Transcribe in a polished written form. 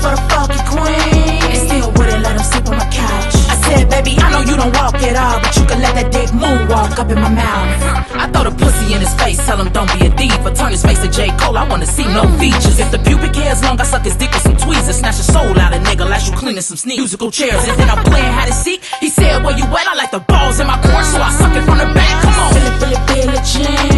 for the fucking queen. And still wouldn't let him sleep on my couch. I said, baby, I know you don't walk at all, but you can let that dick moonwalk up in my mouth. I throw the pussy in his face, tell him don't be a diva. Turn his face to J. Cole, I wanna see no features. If the pubic hair's long, I suck his dick with some tweezers. Snatch his soul out of nigga like you cleaning some sneak. Musical chairs, and then I'm playing hide and seek. He said, where you at? I like the balls in my court, so I suck it from the back. Come on. Feel it, Jean.